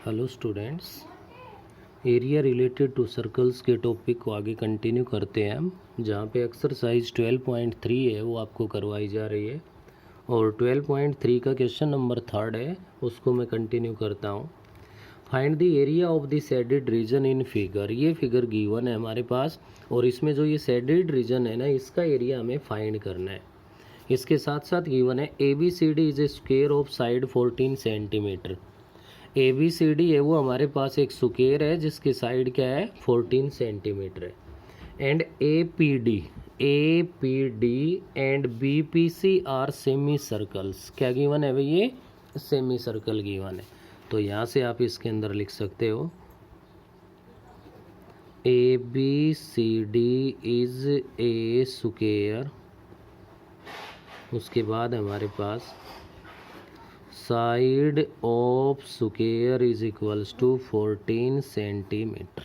Hello students, area related to circles के topic को आगे कंटिन्यू करते हैं हम। जहाँ पे एक्सरसाइज 12.3 है वो आपको करवाई जा रही है और 12.3 का क्वेश्चन नंबर 3 है, उसको मैं कंटिन्यू करता हूँ। Find the area of the shaded region in figure. ये फिगर गिवन है हमारे पास और इसमें जो ये शेडेड रीजन है ना, इसका एरिया हमें फाइंड करना है। इसके साथ साथ गिवन है ABCD is a square of side 14 centimetre. ABCD है वो हमारे पास एक स्क्वायर है जिसकी साइड क्या है 14 सेंटीमीटर है। And APD and BPC are semicircles. क्या गिवन है भाई? ये सेमी सर्कल गिवन है। तो यहाँ से आप इसके अंदर लिख सकते हो ABCD इज ए स्क्वायर, उसके बाद हमारे पास side of square is equals to 14 centimetre.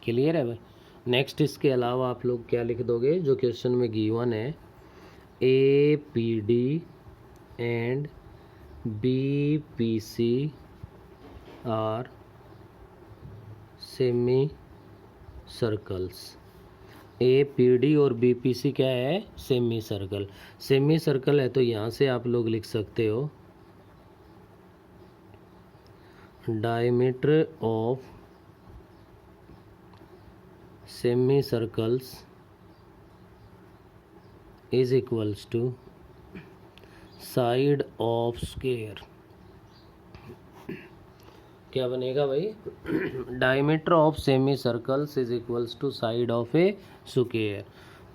Clear है भाई? नेक्स्ट इसके अलावा आप लोग क्या लिख दोगे जो क्वेश्चन में गिवन है, APD and BPC are semicircles. APD और BPC क्या है? Semi circle. सेमी सर्कल है तो यहाँ से आप लोग लिख सकते हो diameter of semicircles is equals to side of square। क्या बनेगा भाई? diameter of semicircles is equals to side of a square।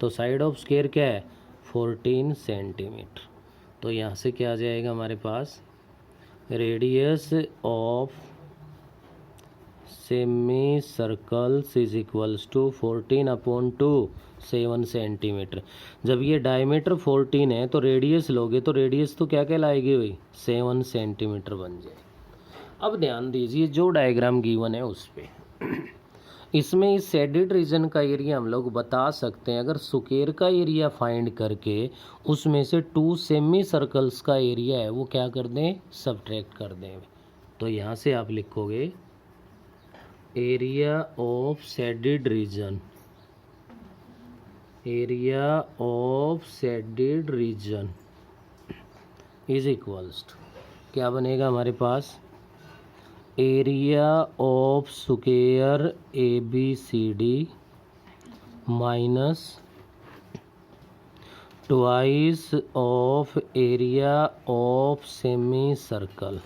तो साइड ऑफ स्क्वायर क्या है? 14 सेंटीमीटर। तो यहाँ से क्या आ जाएगा हमारे पास? Radius of semi circles is equals to 14/2 7 centimetre. जब ये डायमीटर 14 है तो रेडियस लोगे तो रेडियस तो क्या कहलाएगी भाई? 7 सेंटीमीटर बन जाए। अब ध्यान दीजिए जो डायग्राम गिवन है उस पर इसमें इस शेडेड रीजन का एरिया हम लोग बता सकते हैं अगर स्क्वायर का एरिया फाइंड करके उसमें से 2 सेमी सर्कल्स का एरिया है वो क्या कर दें? सब्ट्रैक्ट कर दें। तो यहाँ से आप लिखोगे area of shaded region, area of shaded region is equals to क्या बनेगा हमारे पास? Area of square ABCD minus twice of area of semi circle.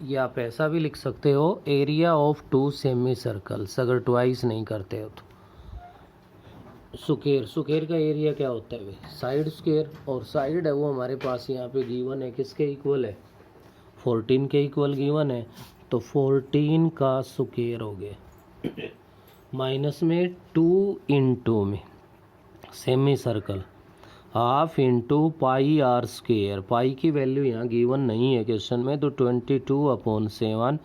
या आप ऐसा भी लिख सकते हो एरिया ऑफ 2 सेमी सर्कल्स, अगर ट्वाइस नहीं करते हो तो। स्क्वायर का एरिया क्या होता है भाई? साइड स्क्वायर, और साइड है वो हमारे पास यहाँ पे गिवन है किसके इक्वल है? 14 के इक्वल गिवन है। तो 14 का स्क्वायर हो गया माइनस में 2 इंटू में semi circle half into pi r square. Pi की वैल्यू यहाँ गिवन नहीं है क्वेश्चन में, तो 22/7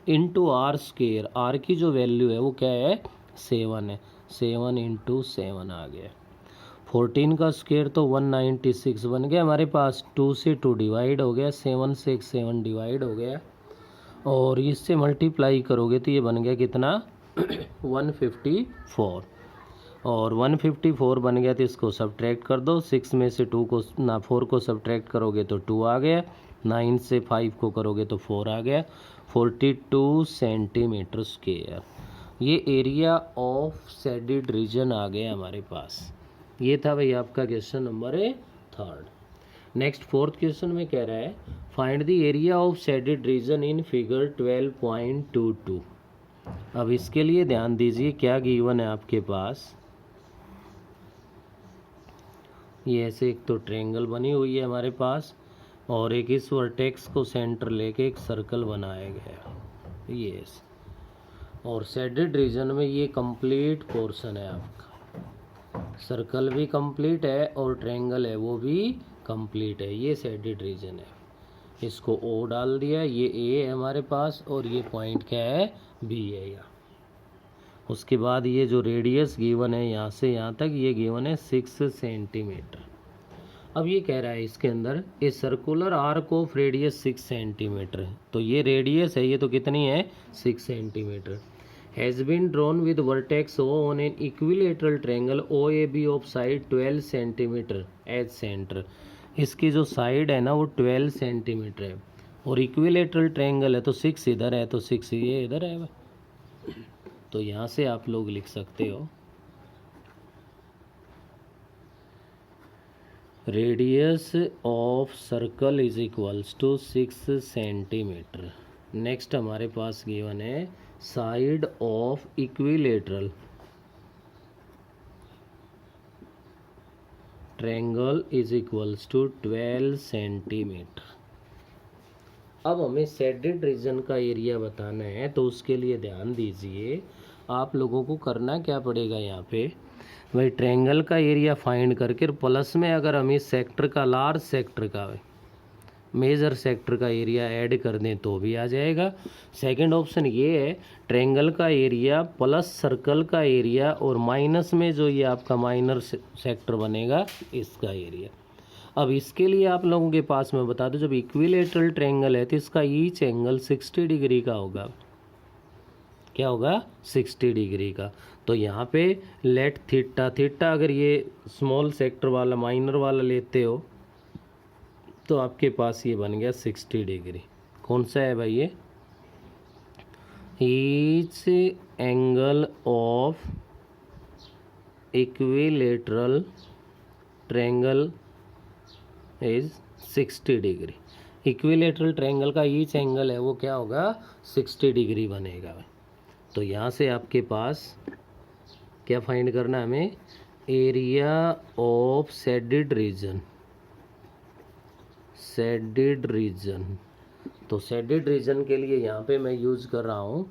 इंटू आर स्क्वायर। आर की जो वैल्यू है वो क्या है? 7 है। 7 इंटू 7 आ गया। 14 का स्क्वायर तो 196 बन गया हमारे पास। 2 से 2 डिवाइड हो गया, 7 से 7 डिवाइड हो गया, और इससे मल्टीप्लाई करोगे तो ये बन गया कितना? 154। और 154 बन गया तो इसको सब्ट्रैक्ट कर दो। 6 में से 4 को सब्ट्रैक्ट करोगे तो 2 आ गया। 9 से 5 को करोगे तो 4 आ गया। 42 सेंटीमीटर स्क्वायर ये एरिया ऑफ शेडेड रीजन आ गया हमारे पास। ये था भाई आपका question number 3। Next 4th question में कह रहा है find the area of shaded reason in figure 12.22। अब इसके लिए ध्यान दीजिए क्या गिवन है आपके पास। ये ऐसे एक तो ट्रायंगल बनी हुई है हमारे पास और एक इस वर्टेक्स को सेंटर लेके एक सर्कल बनाया गया ये, और शेडेड रीजन में ये कंप्लीट पोर्शन है आपका। सर्कल भी कंप्लीट है और ट्रायंगल है वो भी कंप्लीट है। ये शेडेड रीजन है, इसको O डाल दिया। ये A है हमारे पास और ये पॉइंट क्या है? B है यहाँ। उसके बाद ये जो रेडियस गिवन है यहाँ से यहाँ तक ये गिवन है 6 सेंटीमीटर। अब ये कह रहा है इसके अंदर a circular arc of radius 6 centimetre है, तो ये रेडियस है, ये तो कितनी है 6 centimetre. Has been drawn with vertex O on an equilateral triangle O A B of side 12 centimetre as centre. इसकी जो साइड है ना वो 12 सेंटीमीटर है और इक्विलेटरल ट्रायंगल है तो 6 इधर है तो 6 ये इधर है। तो यहाँ से आप लोग लिख सकते हो radius of circle is equals to 6 centimetre. Next हमारे पास गिवन है side of equilateral triangle is equals to 12 centimetre. अब हमें शेडेड रीजन का एरिया बताना है, तो उसके लिए ध्यान दीजिए, आप लोगों को करना क्या पड़ेगा यहाँ पे, भाई ट्रायंगल का एरिया फाइंड करके प्लस में अगर हम इस सेक्टर का लार्ज सेक्टर का मेजर सेक्टर का एरिया ऐड कर दें तो भी आ जाएगा। सेकंड ऑप्शन ये है ट्रायंगल का एरिया प्लस सर्कल का एरिया और माइनस में जो ये आपका माइनर सेक्टर बनेगा इसका एरिया। अब इसके लिए आप लोगों के पास मैं बता दूं, जब इक्विलेटरल ट्रायंगल है तो इसका ईच एंगल 60 डिग्री का होगा। क्या होगा 60 डिग्री का। तो यहाँ पे लेट थीटा, थीटा अगर ये स्मॉल सेक्टर वाला माइनर वाला लेते हो तो आपके पास ये बन गया 60 डिग्री। कौन सा है भाई ये, each angle of equilateral triangle is 60 degree. Equilateral triangle का ईच एंगल है वो क्या होगा 60 डिग्री बनेगा भाई। तो यहाँ से आपके पास क्या फाइंड करना है हमें, area of shaded region. Shaded region, तो शेडेड रीजन के लिए यहाँ पे मैं यूज कर रहा हूँ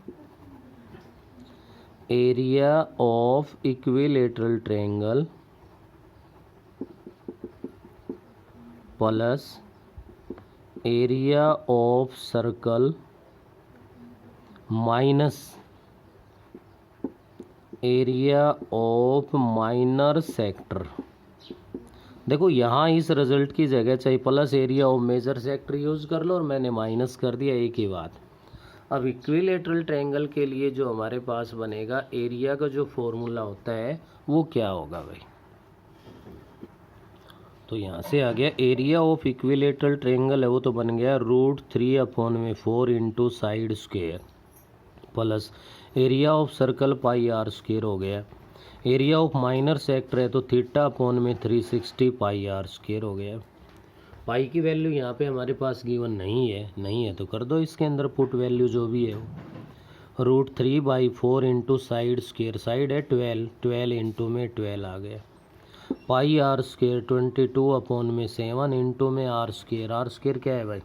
area of equilateral triangle plus area of circle minus area of minor sector. देखो यहाँ इस रिजल्ट की जगह चाहे plus area of major sector use कर लो और मैंने माइनस कर दिया, एक ही बात। अब इक्विलेटरल ट्रायंगल के लिए जो हमारे पास बनेगा एरिया का जो फॉर्मूला होता है वो क्या होगा भाई, तो यहाँ से आ गया एरिया ऑफ इक्विलेटरल ट्रायंगल है वो तो बन गया √3/4 into side square plus area of circle πr² हो गया। एरिया ऑफ माइनर सेक्टर है तो θ/360 πr² हो गया। पाई की वैल्यू यहाँ पे हमारे पास गिवन नहीं है तो कर दो इसके अंदर पुट वैल्यू जो भी है वो √3/4 इंटू साइड स्क्वेयर, साइड है 12 इंटू में 12 आ गया। πr² 22/7 इंटू में r² क्या है भाई,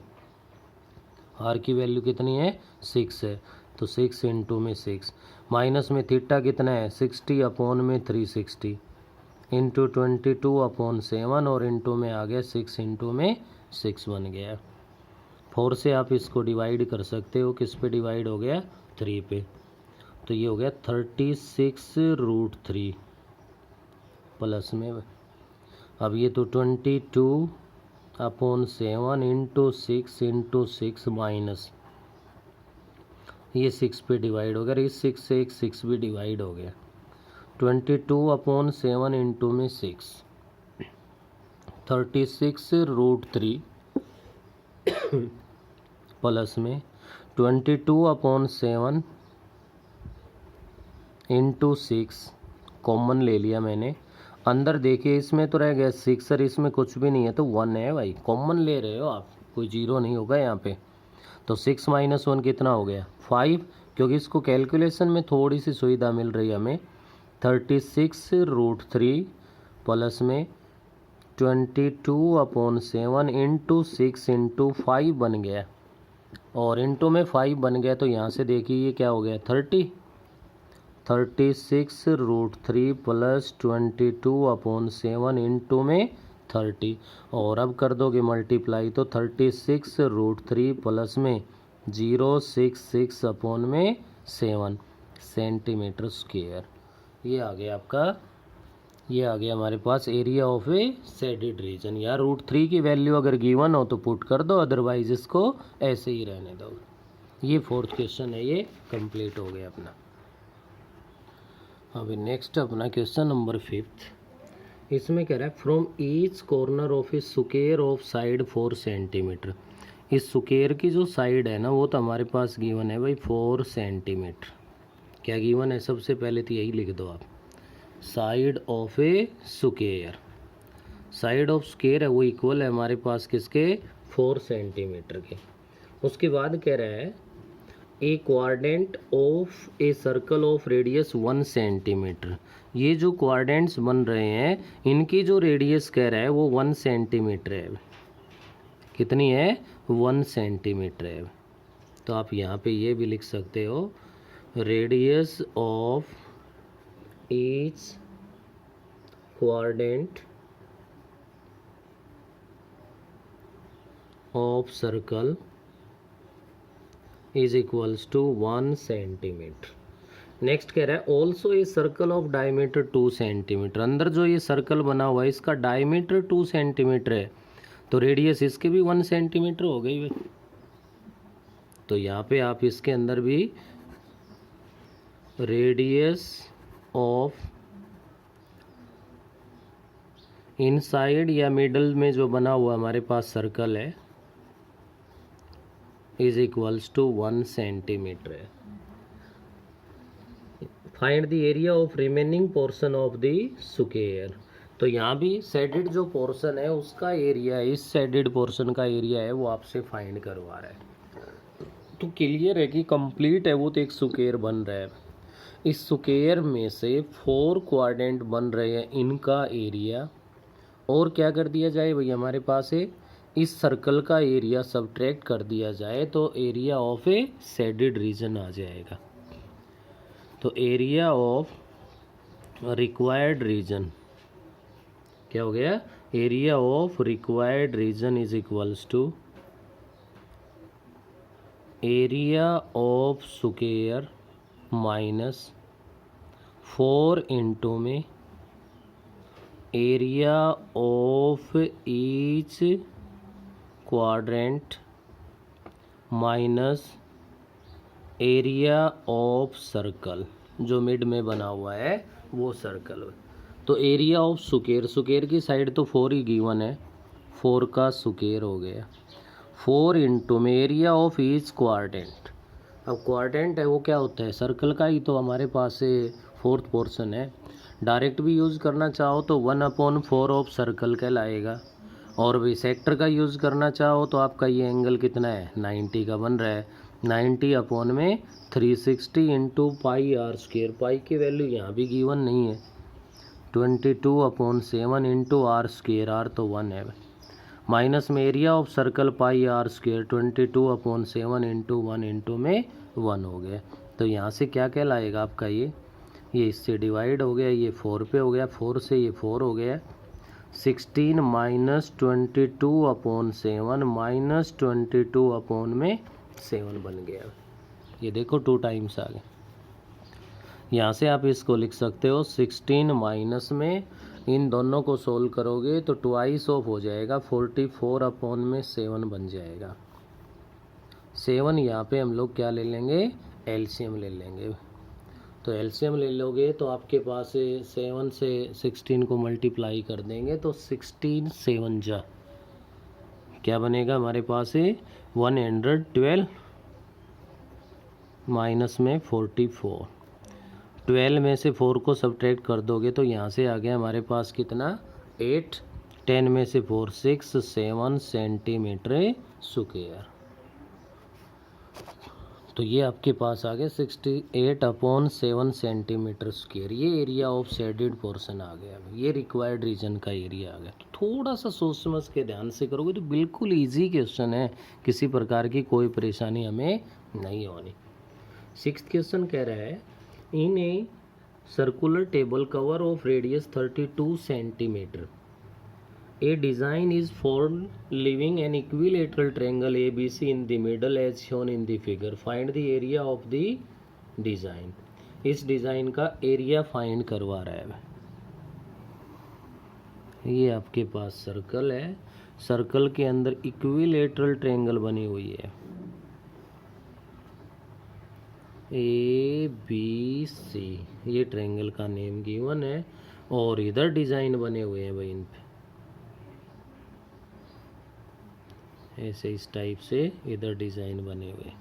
r की वैल्यू कितनी है 6 है तो 6 इंटू में 6 माइनस में थीटा कितना है 60/360 इंटू 22/7 और इंटू में आ गया 6 इंटू में 6 बन गया। 4 से आप इसको डिवाइड कर सकते हो, किस पे डिवाइड हो गया 3 पे, तो ये हो गया 36√3 प्लस में। अब ये तो 22/7 इंटू 6 इंटू 6 माइनस ये 6 पे डिवाइड हो गया, इस 6 से एक 6 भी डिवाइड हो गया। 22/7 इंटू में 6 36√3 प्लस में 22/7 इंटू 6 कॉमन ले लिया मैंने, अंदर देखिए इसमें तो रह गया 6 और इसमें कुछ भी नहीं है तो 1 है भाई, कॉमन ले रहे हो आप, कोई जीरो नहीं होगा यहाँ पे। तो 6 - 1 कितना हो गया 5, क्योंकि इसको कैलकुलेशन में थोड़ी सी सुविधा मिल रही है हमें। 36√3 प्लस में 22/7 इंटू 6 इंटू 5 बन गया और इंटू में 5 बन गया तो यहाँ से देखिए ये क्या हो गया 36√3 प्लस 22/7 इंटू में 30 और अब कर दोगे मल्टीप्लाई तो 36√3 प्लस में 066/7 सेंटीमीटर स्क्वायर। ये आ गया आपका ये आ गया हमारे पास area of a shaded region. या √3 की वैल्यू अगर गिवन हो तो पुट कर दो, अदरवाइज इसको ऐसे ही रहने दो। ये 4th क्वेश्चन है, ये कंप्लीट हो गया अपना। अभी नेक्स्ट अपना क्वेश्चन नंबर 5th। इसमें कह रहा है from each corner of A square of side 4 centimetre. इस स्क्वायर की जो साइड है ना वो तो हमारे पास गिवन है भाई 4 सेंटीमीटर। क्या गिवन है, सबसे पहले तो यही लिख दो आप, side of A square. Side of square है वो इक्वल है हमारे पास किसके, 4 सेंटीमीटर के। उसके बाद कह रहा है ए quadrant of A circle of radius 1 centimetre. ये जो क्वाड्रेंट्स बन रहे हैं इनकी जो रेडियस कह रहा है वो 1 सेंटीमीटर है। कितनी है, 1 सेंटीमीटर है। तो आप यहाँ पे ये भी लिख सकते हो, radius of each quadrant of circle is equals to 1 centimetre. Next कह रहा है also a circle of diameter 2 centimetre. अंदर जो ये सर्कल बना हुआ है इसका डायमीटर 2 सेंटीमीटर है, तो रेडियस इसके भी 1 सेंटीमीटर हो गई। तो यहाँ पे आप इसके अंदर भी रेडियस ऑफ इनसाइड या मिडल में जो बना हुआ हमारे पास सर्कल है इज इक्वल्स टू 1 सेंटीमीटर है। Find the area of remaining portion of the square. तो यहाँ भी शेडेड जो पोर्शन है उसका एरिया, इस शेडेड पोर्शन का एरिया है वो आपसे फाइंड करवा रहा है। तो क्लियर है कि कंप्लीट है वो, तो एक स्क्वायर बन रहा है। इस स्क्वायर में से 4 क्वाड्रेंट बन रहे हैं, इनका एरिया और क्या कर दिया जाए भाई, हमारे पास है इस सर्कल का एरिया सब्ट्रैक्ट कर दिया जाए तो area of a shaded region आ जाएगा। तो एरिया ऑफ रिक्वायर्ड रीजन क्या हो गया, area of required region is equals to area of square minus 4 into में area of each quadrant minus area of circle, जो मिड में बना हुआ है वो सर्कल। तो एरिया ऑफ स्क्वायर, स्क्वायर की साइड तो 4 ही गिवन है, 4 का स्क्वायर हो गया 4 इंटू में एरिया ऑफ ईच क्वाड्रेंट। अब क्वाड्रेंट है वो क्या होता है, सर्कल का ही तो हमारे पास से 4th पोर्शन है। डायरेक्ट भी यूज़ करना चाहो तो 1/4 ऑफ सर्कल कहलाएगा, और भी सेक्टर का यूज़ करना चाहो तो आपका ये एंगल कितना है, 90 का बन रहा है। 90/360 into pi r square. Pi की वैल्यू यहाँ भी गिवन नहीं है, 22/7 इंटू आर स्क्वायर, आर तो 1 है। माइनस में area of circle pi r square, 22/7 into 1 into में 1 हो गया। तो यहाँ से क्या कहलाएगा आपका ये इससे डिवाइड हो गया, ये 4 पे हो गया, 4 से ये 4 हो गया, 16 माइनस 22/7 माइनस 22/7 बन गया। ये देखो 2 टाइम्स आ गए। यहाँ से आप इसको लिख सकते हो 16 माइनस में इन दोनों को सोल्व करोगे तो 2 ऑफ हो जाएगा, 44/7 बन जाएगा। 7 यहाँ पे हम लोग क्या ले लेंगे, एलसीएम ले लेंगे। तो एलसीएम ले लोगे तो आपके पास 7 से 16 को मल्टीप्लाई कर देंगे तो 16 7 जा क्या बनेगा हमारे पास 112 माइनस में 44। 12 में से 4 को सब्ट्रैक्ट कर दोगे तो यहाँ से आ गया हमारे पास कितना 8। 10 में से 4 6 7 सेंटीमीटर स्क्वायर। तो ये आपके पास आ गया 68/7 सेंटीमीटर स्क्वायर। ये एरिया ऑफ शेडेड पोर्शन आ गया, ये रिक्वायर्ड रीजन का एरिया आ गया। तो थोड़ा सा सोच समझ के ध्यान से करोगे तो बिल्कुल इजी क्वेश्चन है, किसी प्रकार की कोई परेशानी हमें नहीं होनी। 6th क्वेश्चन कह रहा है in a circular table cover of radius 32 centimetre A design is formed leaving an equilateral triangle ABC in the middle as shown in the figure. Find the area of the design. इस design का area find करवा रहा है। ये आपके पास circle है, circle के अंदर इक्विलेटरल ट्रायंगल बनी हुई है ABC, ये ट्रायंगल का नेम गिवन है और इधर डिजाइन बने हुए हैं भाई इन पे, ऐसे इस टाइप से इधर डिजाइन बने हुए,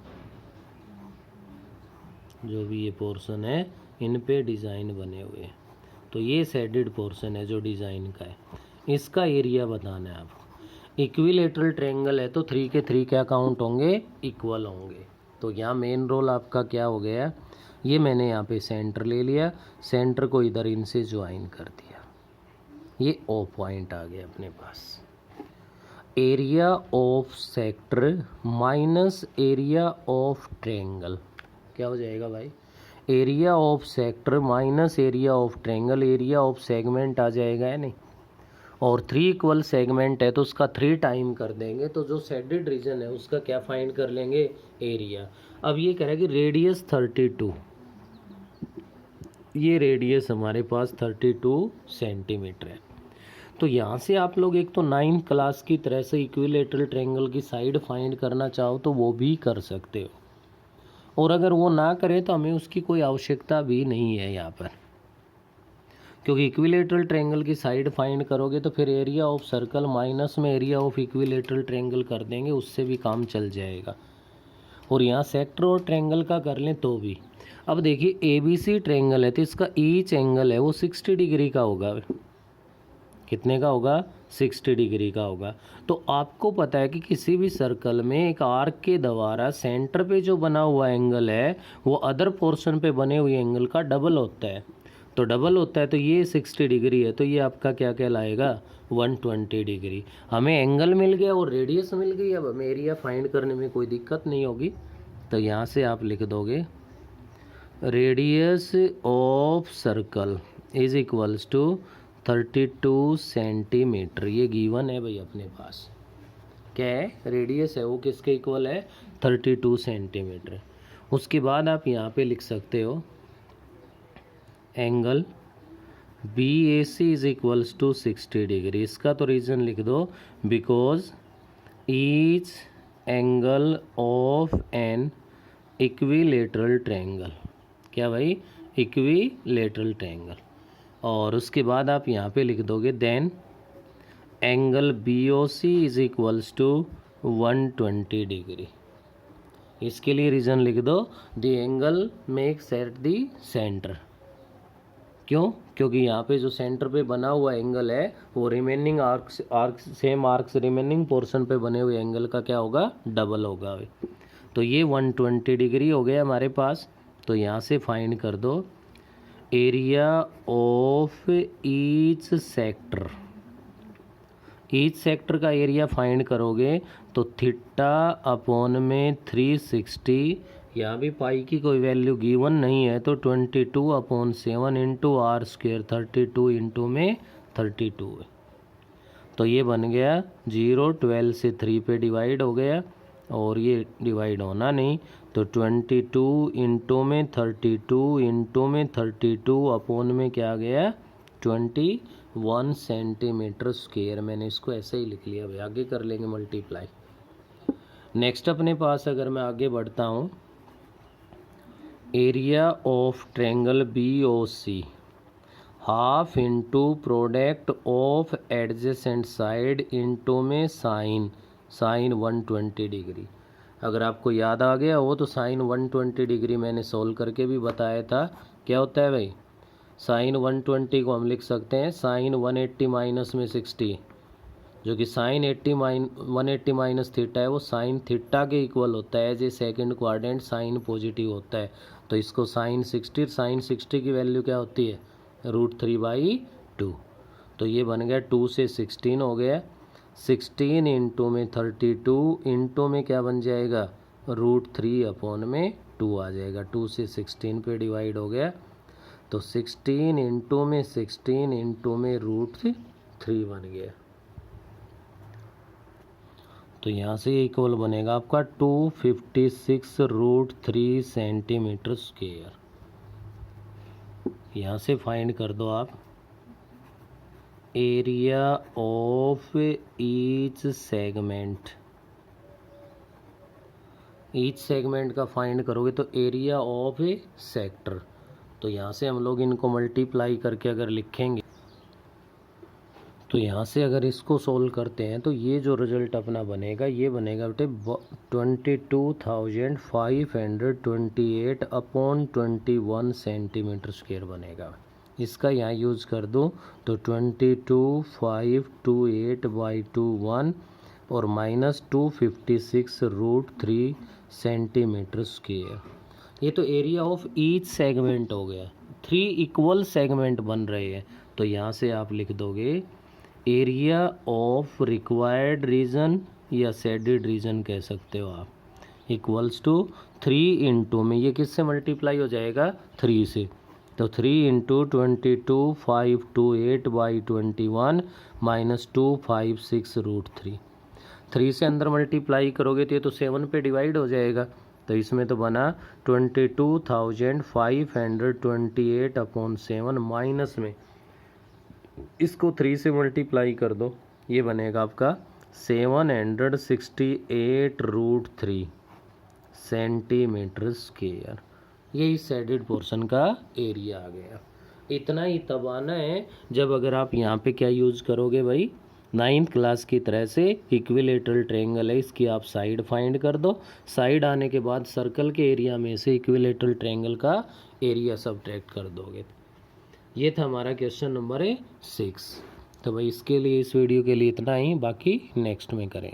जो भी ये पोर्शन है इन पे डिजाइन बने हुए हैं। तो ये शेडेड पोर्शन है जो डिजाइन का है, इसका एरिया बताना है आपको। इक्विलेटरल ट्रायंगल है तो 3 के 3 क्या काउंट होंगे, इक्वल होंगे। तो यहाँ मेन रोल आपका क्या हो गया, ये मैंने यहाँ पे सेंटर ले लिया, सेंटर को इधर इनसे ज्वाइन कर दिया, ये O पॉइंट आ गया अपने पास। Area of sector minus area of triangle क्या हो जाएगा भाई, area of sector minus area of triangle, area of segment आ जाएगा है नहीं, और 3 इक्वल सेगमेंट है तो उसका 3 टाइम कर देंगे, तो जो शेडेड रीजन है उसका क्या फाइंड कर लेंगे, एरिया। अब ये कह रहा है कि रेडियस 32, ये रेडियस हमारे पास 32 सेंटीमीटर है। तो यहाँ से आप लोग एक तो 9th क्लास की तरह से इक्विलेटरल ट्रायंगल की साइड फाइंड करना चाहो तो वो भी कर सकते हो, और अगर वो ना करे तो हमें उसकी कोई आवश्यकता भी नहीं है यहाँ पर, क्योंकि इक्विलेटरल ट्रायंगल की साइड फाइंड करोगे तो फिर एरिया ऑफ सर्कल माइनस में एरिया ऑफ इक्विलेटरल ट्रायंगल कर देंगे, उससे भी काम चल जाएगा। और यहाँ सेक्टर और ट्रायंगल का कर लें तो भी। अब देखिए ABC ट्रायंगल है तो इसका ईच एंगल है वो 60 डिग्री का होगा, कितने का होगा, 60 डिग्री का होगा। तो आपको पता है कि किसी भी सर्कल में एक आर्क के द्वारा सेंटर पे जो बना हुआ एंगल है वो अदर पोर्शन पे बने हुए एंगल का डबल होता है, तो डबल होता है तो ये 60 डिग्री है तो ये आपका क्या कहलाएगा, 120 डिग्री। हमें एंगल मिल गया और रेडियस मिल गई, अब हमें एरिया फाइंड करने में कोई दिक्कत नहीं होगी। तो यहाँ से आप लिख दोगे radius of circle is equals to 32 centimetre, ये गिवन है भाई अपने पास। क्या है, रेडियस है वो किसके इक्वल है, 32 सेंटीमीटर। उसके बाद आप यहाँ पे लिख सकते हो angle BAC is equals to 60 degree. इसका तो रीज़न लिख दो, because each angle of an equilateral triangle, क्या भाई, इक्विलेटरल ट्रायंगल। और उसके बाद आप यहाँ पे लिख दोगे then angle BOC is equals to 120 degree. इसके लिए रीज़न लिख दो, the angle makes at the centre. क्यों, क्योंकि यहाँ पे जो सेंटर पे बना हुआ एंगल है वो remaining same arcs remaining portion पे बने हुए एंगल का क्या होगा, डबल होगा। तो ये 120 डिग्री हो गया हमारे पास। तो यहाँ से फाइंड कर दो area of each sector, each sector का एरिया फाइंड करोगे तो थीटा अपॉन में 360, यहाँ भी पाई की कोई वैल्यू गिवन नहीं है तो 22/7 इंटू आर स्क्वेयर, 32 इंटू में 32 है। तो ये बन गया 0, 12 से 3 पे डिवाइड हो गया और ये डिवाइड होना नहीं, तो 22 इंटू में 32 इंटू में 32 अपॉन में क्या आ गया, 21 सेंटीमीटर स्क्वेयर। मैंने इसको ऐसे ही लिख लिया भाई, आगे कर लेंगे मल्टीप्लाई। नेक्स्ट अपने पास अगर मैं आगे बढ़ता हूँ, area of triangle BOC half into product of adjacent side into में साइन 120 डिग्री। अगर आपको याद आ गया हो तो साइन 120 डिग्री मैंने सोल्व करके भी बताया था। क्या होता है भाई, साइन 120 को हम लिख सकते हैं साइन 180 माइनस में 60, जो कि साइन 180 माइनस थीटा है वो साइन थीटा के इक्वल होता है। जे सेकंड क्वाड्रेंट साइन पॉजिटिव होता है, तो इसको साइन 60 की वैल्यू क्या होती है, √3/2। तो ये बन गया 2 से 16 हो गया, 16 इंटू में 32 इंटू में क्या बन जाएगा, √3/2 आ जाएगा। 2 से 16 पे डिवाइड हो गया तो 16 इंटू में 16 इंटू में √3 बन गया। तो यहाँ से ये इक्वल बनेगा आपका 256√3 सेंटीमीटर स्क्वेयर। यहाँ से फाइंड कर दो आप area of each segment, each segment का फाइंड करोगे तो एरिया ऑफ ए सेक्टर। तो यहाँ से हम लोग इनको मल्टीप्लाई करके अगर लिखेंगे तो यहाँ से अगर इसको सोल्व करते हैं तो ये जो रिजल्ट अपना बनेगा ये बनेगा बेटे 22,528 अपॉन 21 सेंटीमीटर स्क्वायर बनेगा। इसका यहाँ यूज़ कर दूँ तो 22,528/21 और माइनस 256√3 सेंटीमीटर स्क्वायर। ये तो एरिया ऑफ ईच सेगमेंट हो गया। 3 इक्वल सेगमेंट बन रहे हैं तो यहाँ से आप लिख दोगे एरिया ऑफ रिक्वायर्ड रीजन या शेडेड रीजन कह सकते हो आप, इक्वल्स टू 3 इंटू में ये किससे मल्टीप्लाई हो जाएगा 3 से, तो 3 इंटू 22,528/21 माइनस 256√3। 3 से अंदर मल्टीप्लाई करोगे तो ये तो 7 पे डिवाइड हो जाएगा। तो इसमें तो बना 22,528/7 माइनस में इसको 3 से मल्टीप्लाई कर दो, ये बनेगा आपका 768√3 सेंटीमीटर स्क्वायर। ये इस शेडेड पोर्शन का एरिया आ गया। इतना ही तब आना है जब अगर आप यहाँ पे क्या यूज़ करोगे भाई, 9th क्लास की तरह से इक्विलेटरल ट्रायंगल है, इसकी आप साइड फाइंड कर दो। साइड आने के बाद सर्कल के एरिया में से इक्विलेटरल ट्रायंगल का एरिया सब्ट्रैक्ट कर दोगे। ये था हमारा क्वेश्चन नंबर 6। तो भाई इसके लिए, इस वीडियो के लिए इतना ही, बाकी नेक्स्ट में करें।